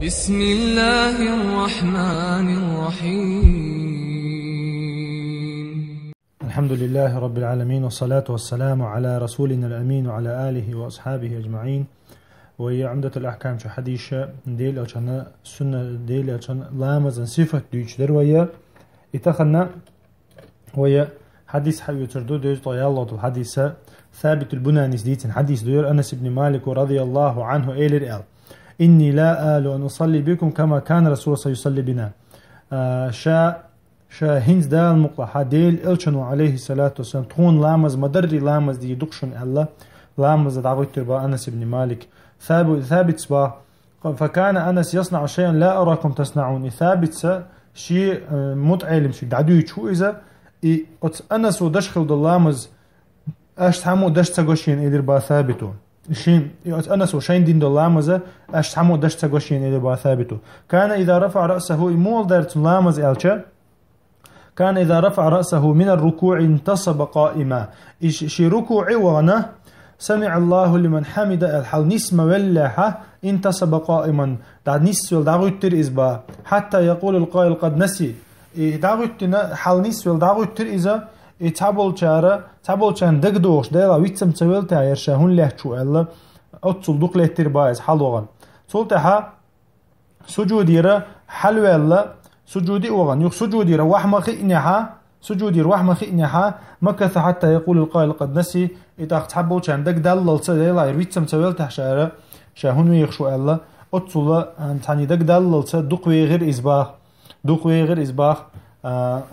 بسم الله الرحمن الرحيم. الحمد لله رب العالمين، والصلاة والسلام على رسولنا الأمين وعلى آله وأصحابه أجمعين. وهي عمدة الأحكام شو حديث ديل أجنا سنة ديل أجنا لامز صفة ديش دروية اتخذنا وهي حديث حبي تردو ديش طيال الله الحديث ثابت البناني سديت حديث دير أنس بن مالك رضي الله عنه إلى إني لا آل أن أصلي بكم كما كان رسول الله يصلي بنا. شا هنز دال مقلحة ديل إلشنو عليه الصلاة والسلام تكون لامز مدري لامز دي دقشن الله لامز دعوت تربا أنس بن مالك ثابت سبا. فكان أنس يصنع شيئا لا أراكم تصنعون. ثابت شيء متعلم شيء دعدو شو إذا أنس ودشخل دلامز أشتحمو دش تغشين إدر با ثابتو شين أنس وشين دين دلامز أشتحمو دش تغشين إدر با ثابتو. كان إذا رفع رأسه إمول دارت لامز إلشا كان إذا رفع رأسه من الركوع انتصب قائما. شي ركوعي وانا سمع الله لمن حمد الحال نسمة واللحة انتصب قائما دعد نسوال دعوتر إزبا حتى يقول القائل قد نسي دعوتنا حال نسوال دعوتر إزا تابول شان دقدوش دايلا ويتسم تسويلتها يرشاهون لحشو ألا أتصل دوق لحتر بايز حلوغان صولتها سجوديرا حلو ألا سجودي أوغان يخ سجوديرا وحما خئنها مكث حتى يقول القائل قد نسي إتاق تحبول شان دقدال دايلا ويتسم تسويلتها شاهون ويخشو ألا أتصل تاني دقدال دوق ويغير إزباخ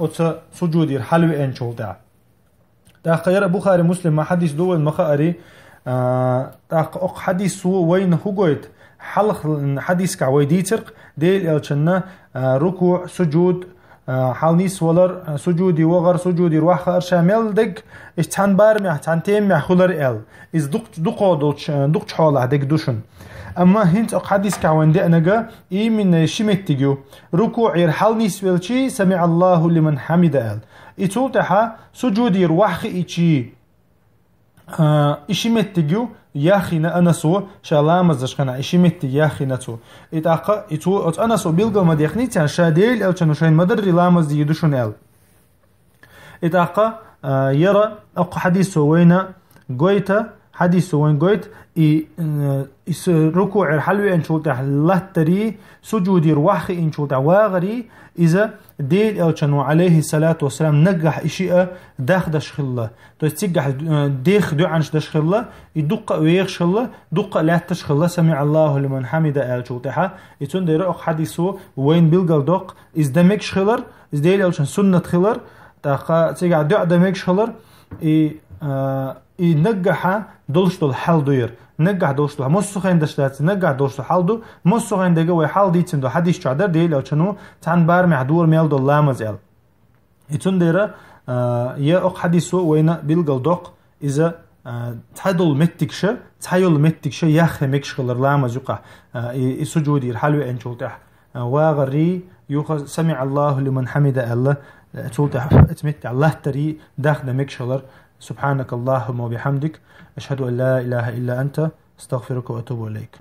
أتصل سجودير حلو أنشول دا خير بخاري مسلم ما حديث دول مخاري حديث وين هوغويت حلق حديث كعويدي ترق ديل الشنا ركوع سجود حالنيس ولر سجودي وغر سجودي روح شامل دق اشتان بارمي تان تيم خلر ال از دق حاله دق دوشن. اما هنت حديث كعويندي انغا اي من شيمتيجو ركوع ير حالنيس ولشي سمع الله لمن حمد ال إتولتها سجودي روح إيشي إشيمتجو ياخينا أنسو شالامز دشخنا إشيمت ياخيناتو إتو أنسو بيلغو مديخنيتان شاديل أو تنوشين مدر لامز دي يدوشون ال إتاقا يرى أق حديث وين قويتا حديث وين قويت ركوع الحلوة انشولتها لاتري سجودي روح انشولتها واغري إذا ديل ألشنو عليه الصلاة والسلام نجح إشياء داخ دشخله تستجح ديخ دو عنش دشخله يدق ويخشله دق لا تشخله سمع الله لمن حمد ألشوتها يتون دير أخ حديثه وين بيلقل دق إز دمك شخلر إز ديل ألشن سنة خلر تاقا تيجع دو دمك شخلر نجح دولش دول حال دوير نجح دولش دول مسخين دشتات نجح دولش دول حال دو مسخين دجا وحال ديتن دو حديث شعدر ديل أو شنو تان بار معدور ميل دول لامز ال يتون ديرا يا أق حديثه وين بيلقل دق إذا تحدل متكشة تحيل متكشة ياخ مكشخلر لامز يقع يسجودي الحلو انشولتح واغري يوخ سمع الله لمن حمد الله تولتح اتمت الله تري داخل مكشخلر. سبحانك اللهم وبحمدك أشهد أن لا إله إلا أنت استغفرك وأتوب إليك.